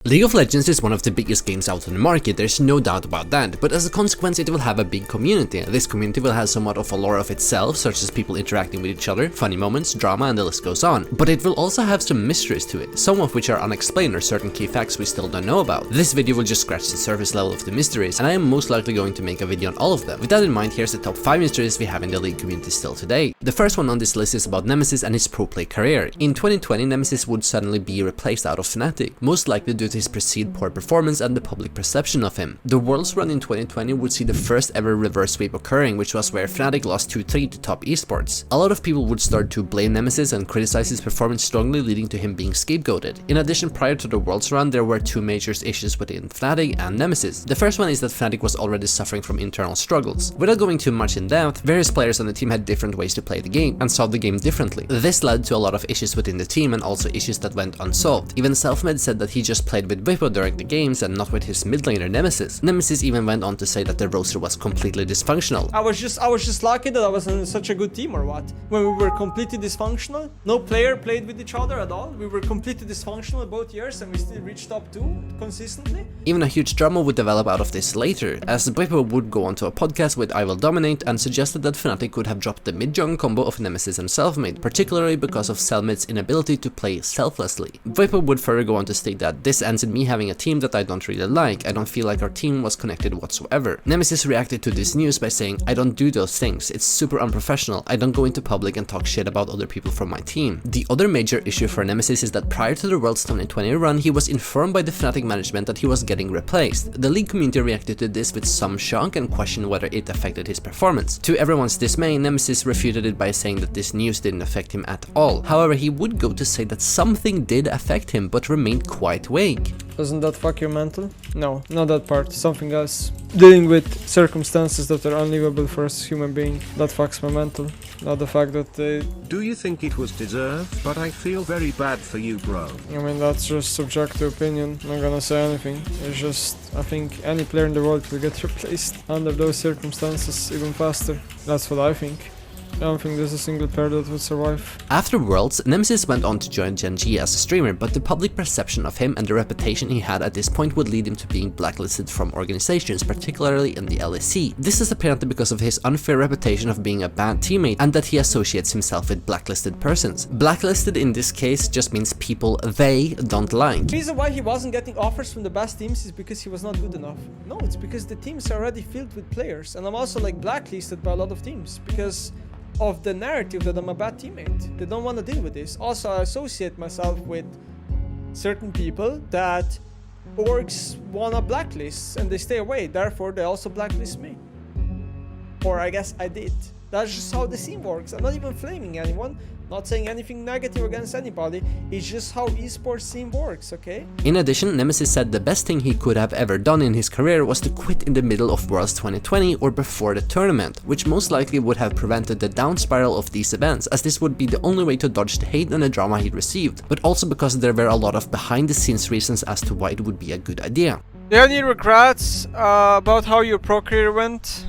League of Legends is one of the biggest games out on the market, there's no doubt about that, but as a consequence it will have a big community. This community will have somewhat of a lore of itself, such as people interacting with each other, funny moments, drama, and the list goes on. But it will also have some mysteries to it, some of which are unexplained or certain key facts we still don't know about. This video will just scratch the surface level of the mysteries, and I am most likely going to make a video on all of them. With that in mind, here's the top 5 mysteries we have in the League community still today. The first one on this list is about Nemesis and his pro play career. In 2020, Nemesis would suddenly be replaced out of Fnatic, most likely due to his perceived poor performance and the public perception of him. The Worlds run in 2020 would see the first ever reverse sweep occurring, which was where Fnatic lost 2-3 to top esports. A lot of people would start to blame Nemesis and criticize his performance strongly, leading to him being scapegoated. In addition, prior to the Worlds run, there were two major issues within Fnatic and Nemesis. The first one is that Fnatic was already suffering from internal struggles. Without going too much in depth, various players on the team had different ways to play the game and saw the game differently. This led to a lot of issues within the team and also issues that went unsolved. Even Selfmed said that he just played with Vipo during the games and not with his mid laner Nemesis. Nemesis even went on to say that the roster was completely dysfunctional. I was just lucky that I was in such a good team, or what? When we were completely dysfunctional, no player played with each other at all. We were completely dysfunctional both years and we still reached top 2 consistently. Even a huge drama would develop out of this later, as Vipo would go onto a podcast with I Will Dominate and suggested that Fnatic could have dropped the mid-jung combo of Nemesis and Selfmade, particularly because of Selfmade's inability to play selflessly. Vipo would further go on to state that this ends in me having a team that I don't really like. I don't feel like our team was connected whatsoever. Nemesis reacted to this news by saying, I don't do those things, it's super unprofessional, I don't go into public and talk shit about other people from my team. The other major issue for Nemesis is that prior to the World's 2020 run, he was informed by the Fnatic management that he was getting replaced. The League community reacted to this with some shock and questioned whether it affected his performance. To everyone's dismay, Nemesis refuted it by saying that this news didn't affect him at all. However, he would go to say that something did affect him, but remained quite vague. Doesn't that fuck your mental? No, not that part. Something else. Dealing with circumstances that are unlivable for us human being. That fucks my mental. Not the fact that they... Do you think it was deserved? But I feel very bad for you, bro. I mean, that's just subjective opinion. I'm not gonna say anything. It's just, I think any player in the world will get replaced under those circumstances even faster. That's what I think. I don't think there's a single player that would survive. After Worlds, Nemesis went on to join Gen G as a streamer, but the public perception of him and the reputation he had at this point would lead him to being blacklisted from organizations, particularly in the LEC. This is apparently because of his unfair reputation of being a bad teammate and that he associates himself with blacklisted persons. Blacklisted in this case just means people they don't like. The reason why he wasn't getting offers from the best teams is because he was not good enough. No, it's because the teams are already filled with players, and I'm also like blacklisted by a lot of teams because of the narrative that I'm a bad teammate. They don't want to deal with this. Also, I associate myself with certain people that orgs want to blacklist and they stay away. Therefore, they also blacklist me. Or I guess I did. That's just how the scene works. I'm not even flaming anyone. Not saying anything negative against anybody, it's just how esports scene works, okay? In addition, Nemesis said the best thing he could have ever done in his career was to quit in the middle of Worlds 2020 or before the tournament, which most likely would have prevented the down spiral of these events, as this would be the only way to dodge the hate and the drama he received, but also because there were a lot of behind the scenes reasons as to why it would be a good idea. Do you have any regrets about how your pro career went?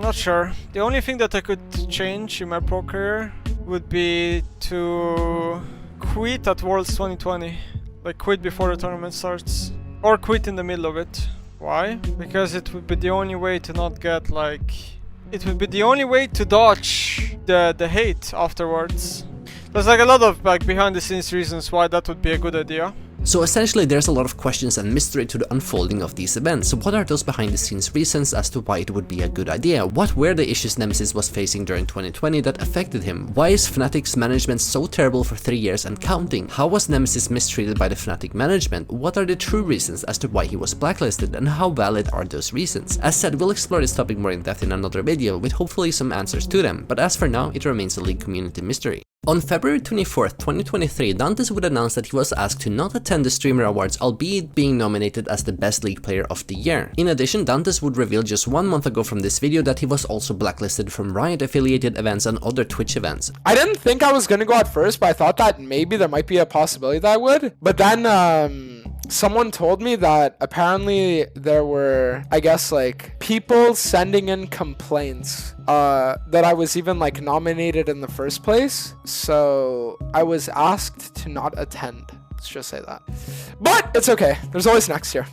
Not sure. The only thing that I could change in my pro career would be to quit at Worlds 2020. Like quit before the tournament starts. Or quit in the middle of it. Why? Because it would be the only way to not get like... It would be the only way to dodge the hate afterwards. There's like a lot of like behind the scenes reasons why that would be a good idea. So essentially there's a lot of questions and mystery to the unfolding of these events. So what are those behind the scenes reasons as to why it would be a good idea? What were the issues Nemesis was facing during 2020 that affected him? Why is Fnatic's management so terrible for 3 years and counting? How was Nemesis mistreated by the Fnatic management? What are the true reasons as to why he was blacklisted, and how valid are those reasons? As said, we'll explore this topic more in depth in another video with hopefully some answers to them, but as for now it remains a League community mystery. On February 24th, 2023, Dantes would announce that he was asked to not attend the Streamer Awards, albeit being nominated as the best League player of the year. In addition, Dantes would reveal just 1 month ago from this video that he was also blacklisted from Riot affiliated events and other Twitch events. I didn't think I was gonna go at first, but I thought that maybe there might be a possibility that I would. But then, someone told me that apparently there were, I guess, like people sending in complaints that I was even like nominated in the first place. So I was asked to not attend. Let's just say that. But it's okay. There's always next year.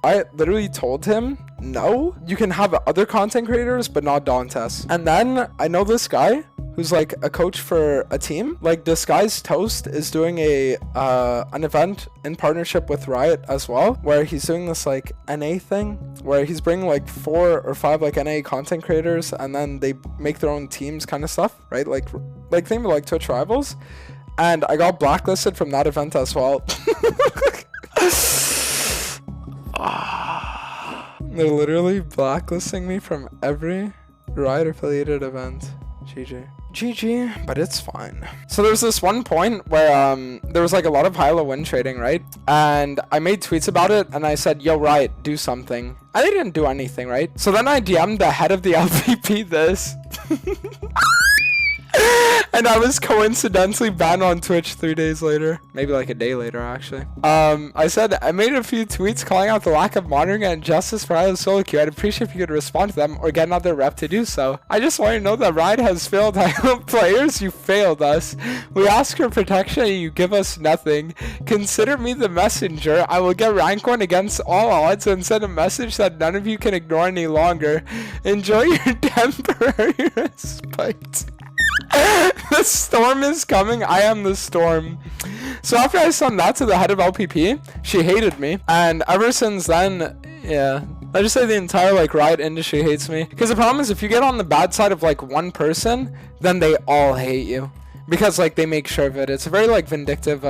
I literally told him, no, you can have other content creators, but not Dantes. And then I know this guy who's like a coach for a team. Like Disguised Toast is doing an event in partnership with Riot as well, where he's doing this like NA thing where he's bringing like 4 or 5 like NA content creators, and then they make their own teams kind of stuff, right? Like think of like Twitch rivals. And I got blacklisted from that event as well. They're literally blacklisting me from every Riot affiliated event. GG, but it's fine. So there's this one point where there was like a lot of high-low win trading, right? And I made tweets about it and I said, yo, Riot, do something. And they didn't do anything, right? So then I DM'd the head of the LVP this. And I was coincidentally banned on Twitch 3 days later. Maybe like a day later, actually. I said, I made a few tweets calling out the lack of monitoring and justice for Riot solo queue. I'd appreciate if you could respond to them or get another rep to do so. I just want you to know that Riot has failed players. You failed us. We ask for protection and you give us nothing. Consider me the messenger. I will get rank 1 against all odds and send a message that none of you can ignore any longer. Enjoy your temporary respite. The storm is coming. I am the storm. So after I sent that to the head of LPP, she hated me, and ever since then, yeah, I just say the entire like Riot industry hates me. Because the problem is, if you get on the bad side of like one person, then they all hate you because like they make sure of it. It's a very like vindictive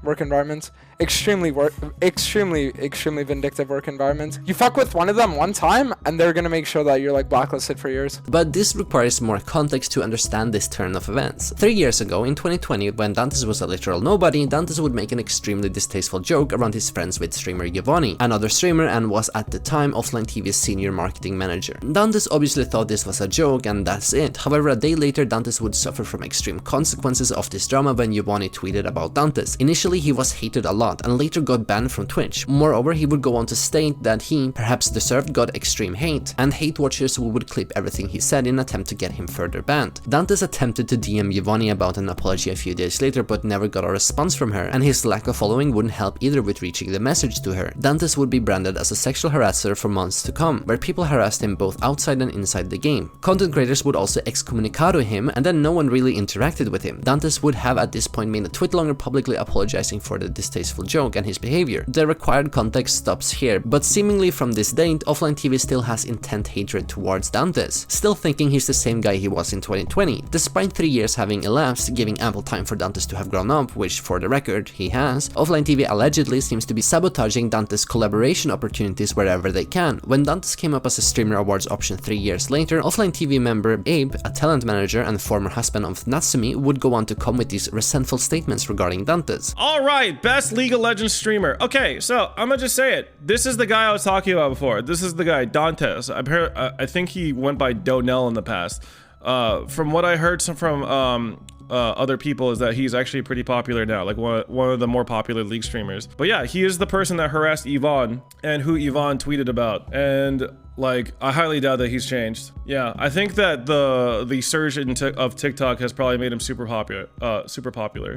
work environment. Extremely vindictive work environment. You fuck with one of them one time and they're gonna make sure that you're like blacklisted for years. But this requires more context to understand this turn of events. 3 years ago, in 2020, when Dantes was a literal nobody, Dantes would make an extremely distasteful joke around his friends with streamer Giovanni, another streamer, and was at the time OfflineTV's senior marketing manager. Dantes obviously thought this was a joke and that's it. However, a day later, Dantes would suffer from extreme consequences of this drama when Giovanni tweeted about Dantes. Initially, he was hated a lot and later got banned from Twitch. Moreover, he would go on to state that he, perhaps deserved, got extreme hate, and hate watchers would clip everything he said in an attempt to get him further banned. Dantes attempted to DM Giovanni about an apology a few days later, but never got a response from her, and his lack of following wouldn't help either with reaching the message to her. Dantes would be branded as a sexual harasser for months to come, where people harassed him both outside and inside the game. Content creators would also excommunicado him, and then no one really interacted with him. Dantes would have at this point made a tweet longer publicly apologizing for the distasteful joke and his behavior. The required context stops here, but seemingly from this date, OfflineTV still has intense hatred towards Dantes, still thinking he's the same guy he was in 2020. Despite 3 years having elapsed, giving ample time for Dantes to have grown up, which for the record, he has, OfflineTV allegedly seems to be sabotaging Dantes' collaboration opportunities wherever they can. When Dantes came up as a streamer awards option 3 years later, OfflineTV member Abe, a talent manager and former husband of Natsumi, would go on to come with these resentful statements regarding Dantes. Alright, best League of Legends streamer. Okay, so I'm gonna just say it. This is the guy I was talking about before. This is the guy, Dantes. I think he went by doaenel in the past. From what I heard from other people is that he's actually pretty popular now, like one of the more popular League streamers. But yeah, he is the person that harassed Yvonne and who Yvonne tweeted about. And like, I highly doubt that he's changed. Yeah, I think that the surge of TikTok has probably made him super popular.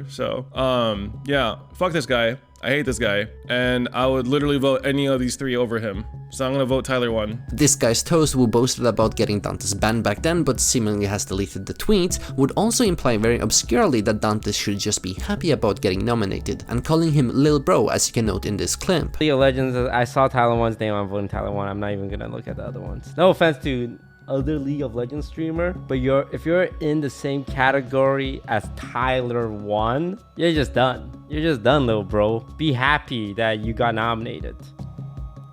So, yeah, fuck this guy. I hate this guy, and I would literally vote any of these 3 over him. So I'm gonna vote Tyler 1. This guy's toast, who boasted about getting Dantes banned back then but seemingly has deleted the tweets, would also imply very obscurely that Dantes should just be happy about getting nominated, and calling him Lil Bro, as you can note in this clip. League of Legends, I saw Tyler 1's name, I'm voting Tyler 1. I'm not even gonna look at the other ones. No offense to other League of Legends streamer, but if you're in the same category as Tyler 1, you're just done. You're just done, little bro. Be happy that you got nominated.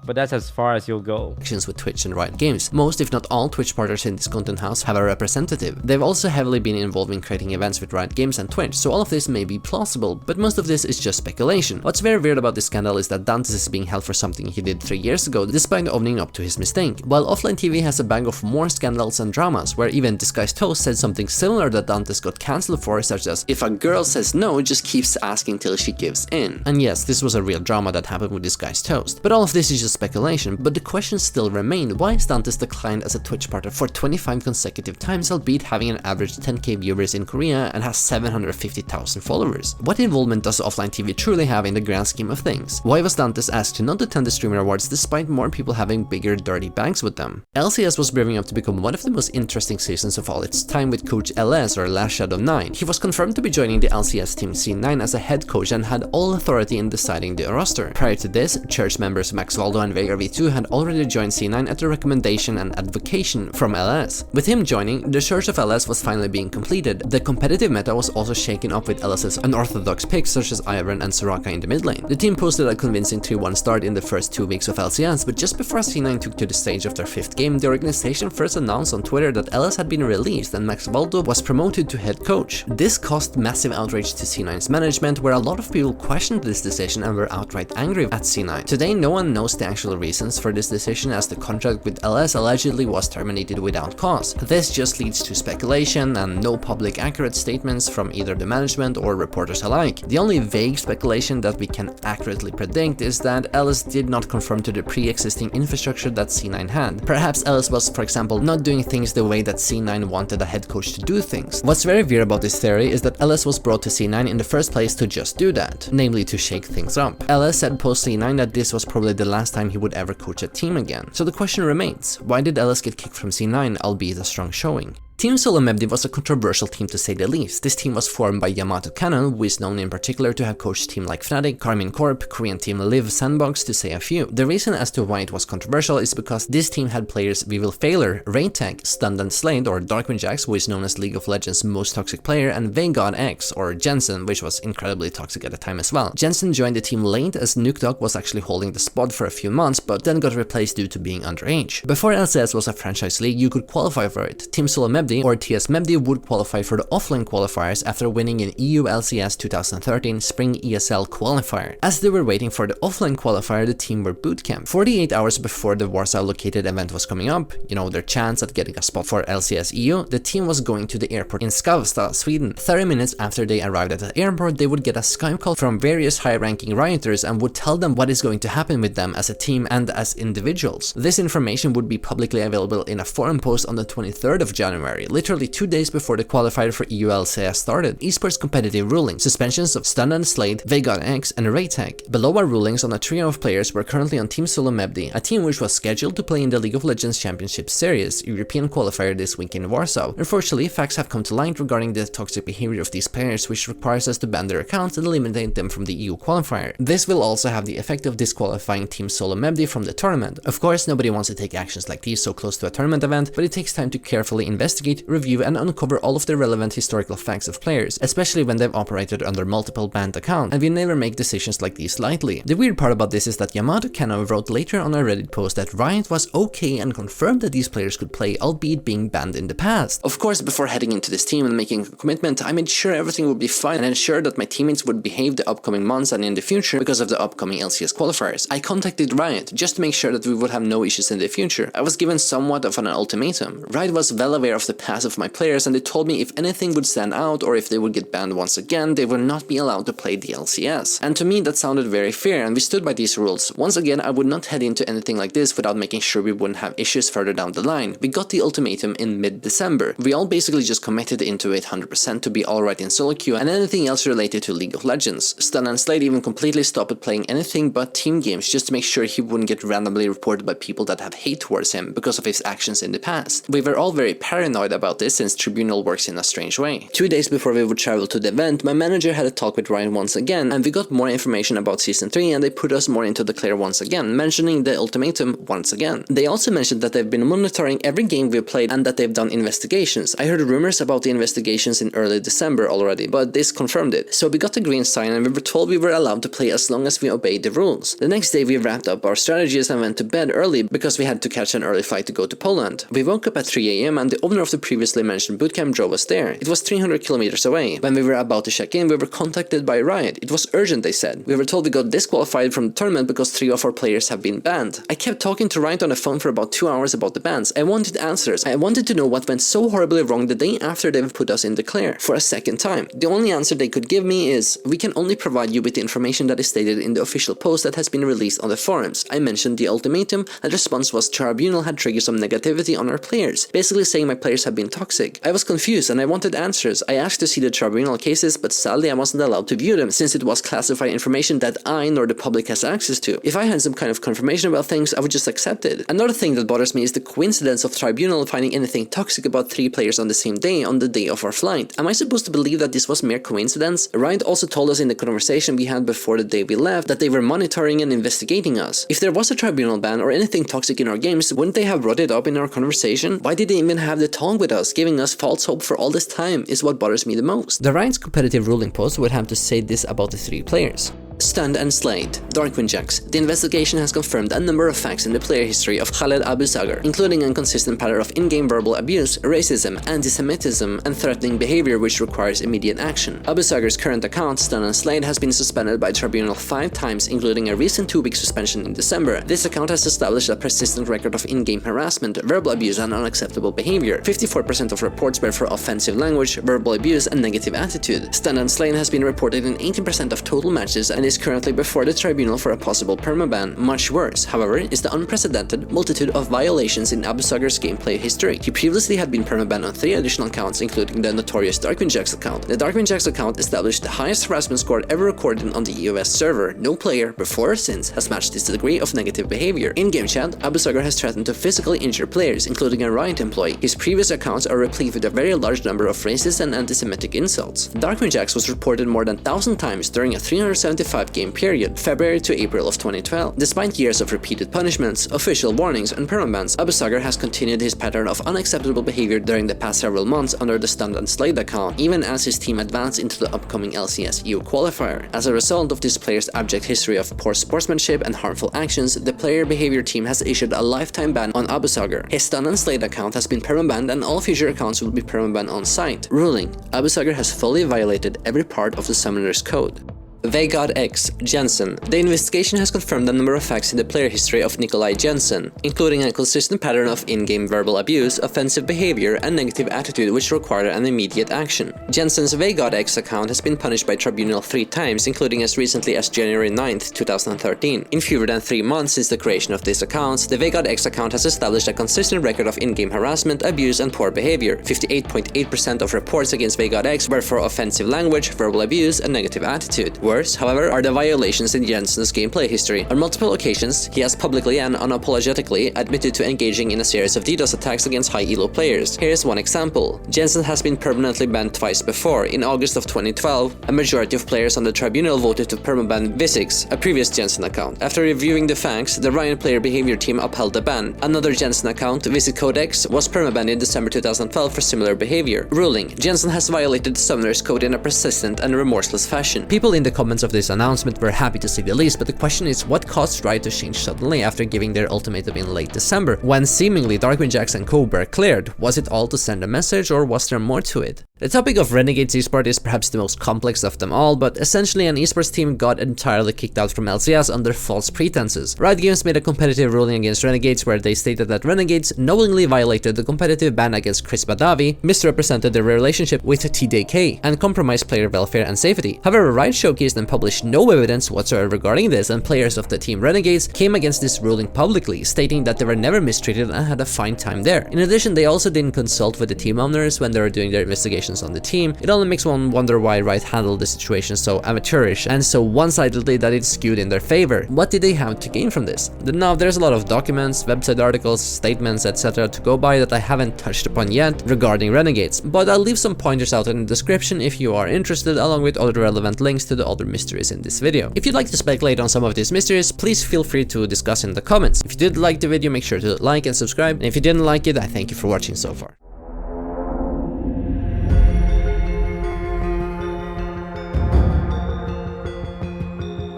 But that's as far as you'll go. With Twitch and Riot Games. Most, if not all, Twitch partners in this content house have a representative. They've also heavily been involved in creating events with Riot Games and Twitch, so all of this may be plausible, but most of this is just speculation. What's very weird about this scandal is that Dantes is being held for something he did 3 years ago, despite owning up to his mistake, while OfflineTV has a bag of more scandals and dramas, where even Disguised Toast said something similar that Dantes got cancelled for, such as, if a girl says no, just keeps asking till she gives in. And yes, this was a real drama that happened with Disguised Toast, but all of this is just speculation, but the question still remained: why is Dantes declined as a Twitch partner for 25 consecutive times, albeit having an average 10k viewers in Korea and has 750,000 followers? What involvement does OfflineTV truly have in the grand scheme of things? Why was Dantes asked to not attend the Streamer Awards despite more people having bigger dirty bags with them? LCS was brewing up to become one of the most interesting seasons of all its time with coach LS, or Last Shadow 9. He was confirmed to be joining the LCS team C9 as a head coach and had all authority in deciding the roster. Prior to this, church members Max Waldo and Vega V2 had already joined C9 at the recommendation and advocation from LS. With him joining, the search of LS was finally being completed. The competitive meta was also shaken up with LS's unorthodox picks such as Iron and Soraka in the mid lane. The team posted a convincing 3-1 start in the first 2 weeks of LCS, but just before C9 took to the stage of their 5th game, the organization first announced on Twitter that LS had been released and Max Waldo was promoted to head coach. This caused massive outrage to C9's management, where a lot of people questioned this decision and were outright angry at C9. Today, no one knows the actual reasons for this decision, as the contract with LS allegedly was terminated without cause. This just leads to speculation and no public accurate statements from either the management or reporters alike. The only vague speculation that we can accurately predict is that LS did not conform to the pre-existing infrastructure that C9 had. Perhaps LS was, for example, not doing things the way that C9 wanted a head coach to do things. What's very weird about this theory is that LS was brought to C9 in the first place to just do that, namely to shake things up. LS said post C9 that this was probably the last time he would ever coach a team again. So the question remains, why did LS get kicked from C9, albeit a strong showing? Team Solo Mebdi was a controversial team to say the least. This team was formed by Yamato Cannon, who is known in particular to have coached teams like Fnatic, Karmin Corp, Korean team Live Sandbox, to say a few. The reason as to why it was controversial is because this team had players Weevil Failure, Raytag, Stunned and Slade, or Darkwing Jax, who is known as League of Legends' most toxic player, and Vangod X, or Jensen, which was incredibly toxic at the time as well. Jensen joined the team late, as Nukdog was actually holding the spot for a few months, but then got replaced due to being underage. Before LCS was a franchise league, you could qualify for it. Team Solo Mebdi, or TS Mebdi, would qualify for the offline qualifiers after winning an EU LCS 2013 Spring ESL qualifier. As they were waiting for the offline qualifier, the team were bootcamped. 48 hours before the Warsaw located event was coming up, you know, their chance at getting a spot for LCS EU, the team was going to the airport in Skavsta, Sweden. 30 minutes after they arrived at the airport, they would get a Skype call from various high-ranking rioters and would tell them what is going to happen with them as a team and as individuals. This information would be publicly available in a forum post on the 23rd of January, literally 2 days before the qualifier for EU LCS started. Esports competitive ruling: suspensions of Stunned and Slade, Vangod X, and Raytag. Below are rulings on a trio of players who are currently on Team Solo Mebdi, a team which was scheduled to play in the League of Legends Championship Series, European qualifier this week in Warsaw. Unfortunately, facts have come to light regarding the toxic behavior of these players, which requires us to ban their accounts and eliminate them from the EU qualifier. This will also have the effect of disqualifying Team Solo Mebdi from the tournament. Of course, nobody wants to take actions like these so close to a tournament event, but it takes time to carefully investigate, review, and uncover all of the relevant historical facts of players, especially when they've operated under multiple banned accounts, and we never make decisions like these lightly. The weird part about this is that Yamato Cannon wrote later on a Reddit post that Riot was okay and confirmed that these players could play, albeit being banned in the past. Of course, before heading into this team and making a commitment, I made sure everything would be fine and ensured that my teammates would behave the upcoming months and in the future because of the upcoming LCS qualifiers. I contacted Riot just to make sure that we would have no issues in the future. I was given somewhat of an ultimatum. Riot was well aware of the past of my players, and they told me if anything would stand out or if they would get banned once again, they would not be allowed to play the LCS. And to me, that sounded very fair, and we stood by these rules. Once again, I would not head into anything like this without making sure we wouldn't have issues further down the line. We got the ultimatum in mid-December. We all basically just committed into it 100% to be alright in solo queue and anything else related to League of Legends. Stun and Slade even completely stopped playing anything but team games just to make sure he wouldn't get randomly reported by people that have hate towards him because of his actions in the past. We were all very paranoid about this since Tribunal works in a strange way. 2 days before we would travel to the event, my manager had a talk with Ryan once again, and we got more information about Season 3 and they put us more into the clear once again, mentioning the ultimatum once again. They also mentioned that they've been monitoring every game we've played and that they've done investigations. I heard rumors about the investigations in early December already, but this confirmed it. So we got the green sign and we were told we were allowed to play as long as we obeyed the rules. The next day we wrapped up our strategies and went to bed early because we had to catch an early flight to go to Poland. We woke up at 3 AM and the owner of the the previously mentioned bootcamp drove us there. It was 300 kilometers away. When we were about to check in, we were contacted by Riot. It was urgent, they said. We were told we got disqualified from the tournament because 3 of our players have been banned. I kept talking to Riot on the phone for about 2 hours about the bans. I wanted answers. I wanted to know what went so horribly wrong the day after they've put us in the clear for a second time. The only answer they could give me is, we can only provide you with the information that is stated in the official post that has been released on the forums. I mentioned the ultimatum, and the response was Tribunal had triggered some negativity on our players, basically saying my players have been toxic. I was confused and I wanted answers. I asked to see the Tribunal cases, but sadly I wasn't allowed to view them since it was classified information that I nor the public has access to. If I had some kind of confirmation about things, I would just accept it. Another thing that bothers me is the coincidence of Tribunal finding anything toxic about 3 players on the same day on the day of our flight. Am I supposed to believe that this was mere coincidence? Riot also told us in the conversation we had before the day we left that they were monitoring and investigating us. If there was a Tribunal ban or anything toxic in our games, wouldn't they have brought it up in our conversation? Why did they even have the talk with us, giving us false hope for all this time is what bothers me the most. The Riot's competitive ruling post would have to say this about the 3 players. Stunned and slayed. Darkwing Jacks. The investigation has confirmed a number of facts in the player history of Khaled Abu Sagar, including a consistent pattern of in-game verbal abuse, racism, anti-Semitism, and threatening behavior which requires immediate action. Abu Sagar's current account, Stunned and Slayed, has been suspended by Tribunal 5 times, including a recent 2-week suspension in December. This account has established a persistent record of in-game harassment, verbal abuse, and unacceptable behavior. 54% of reports were for offensive language, verbal abuse, and negative attitude. Stunned and Slayed has been reported in 18% of total matches and is currently before the Tribunal for a possible permaban. Much worse, however, is the unprecedented multitude of violations in Abu Sagar's gameplay history. He previously had been permabanned on 3 additional accounts, including the notorious Darkwing Jacks account. The Darkwing Jacks account established the highest harassment score ever recorded on the EOS server. No player, before or since, has matched this degree of negative behavior. In game chat, Abu Sagar has threatened to physically injure players, including a Riot employee. His previous accounts are replete with a very large number of racist and anti-Semitic insults. Darkwing Jacks was reported more than 1,000 times during a 375 game period, February to April of 2012. Despite years of repeated punishments, official warnings, and permabans, Abu Sagar has continued his pattern of unacceptable behavior during the past several months under the Stunned and Slayed account, even as his team advanced into the upcoming LCS EU qualifier. As a result of this player's abject history of poor sportsmanship and harmful actions, the player behavior team has issued a lifetime ban on Abu Sagar. His Stunned and Slayed account has been permabanned and all future accounts will be permabanned on site. Ruling: Abu Sagar has fully violated every part of the Summoner's Code. Vegard X Jensen. The investigation has confirmed a number of facts in the player history of Nikolai Jensen, including a consistent pattern of in-game verbal abuse, offensive behavior, and negative attitude which require an immediate action. Jensen's Vegard X account has been punished by Tribunal 3 times, including as recently as January 9th, 2013. In fewer than 3 months since the creation of these accounts, the Vegard X account has established a consistent record of in-game harassment, abuse, and poor behavior. 58.8% of reports against Vegard X were for offensive language, verbal abuse, and negative attitude. Worse, however, are the violations in Jensen's gameplay history. On multiple occasions, he has publicly and unapologetically admitted to engaging in a series of DDoS attacks against high elo players. Here is one example. Jensen has been permanently banned twice before. In August of 2012, a majority of players on the Tribunal voted to permaban Visix, a previous Jensen account. After reviewing the facts, the Riot player behavior team upheld the ban. Another Jensen account, Visit Codex, was permabanned in December 2012 for similar behavior. Ruling: Jensen has violated the Summoner's Code in a persistent and remorseless fashion. People in the comments of this announcement were happy to say the least, but the question is, what caused Riot to change suddenly after giving their ultimatum in late December, when seemingly Darkwing Jacks and Co were cleared? Was it all to send a message, or was there more to it? The topic of Renegades Esports is perhaps the most complex of them all, but essentially an esports team got entirely kicked out from LCS under false pretenses. Riot Games made a competitive ruling against Renegades where they stated that Renegades knowingly violated the competitive ban against Chris Badavi, misrepresented their relationship with todate, and compromised player welfare and safety. However, Riot showcased and published no evidence whatsoever regarding this, and players of the team Renegades came against this ruling publicly, stating that they were never mistreated and had a fine time there. In addition, they also didn't consult with the team owners when they were doing their investigations on the team. It only makes one wonder why Riot handled the situation so amateurish and so one-sidedly that it skewed in their favor. What did they have to gain from this? Now, there's a lot of documents, website articles, statements, etc. to go by that I haven't touched upon yet regarding Renegades, but I'll leave some pointers out in the description if you are interested, along with other relevant links to the other mysteries in this video. If you'd like to speculate on some of these mysteries, please feel free to discuss in the comments. If you did like the video, make sure to like and subscribe, and if you didn't like it, I thank you for watching so far.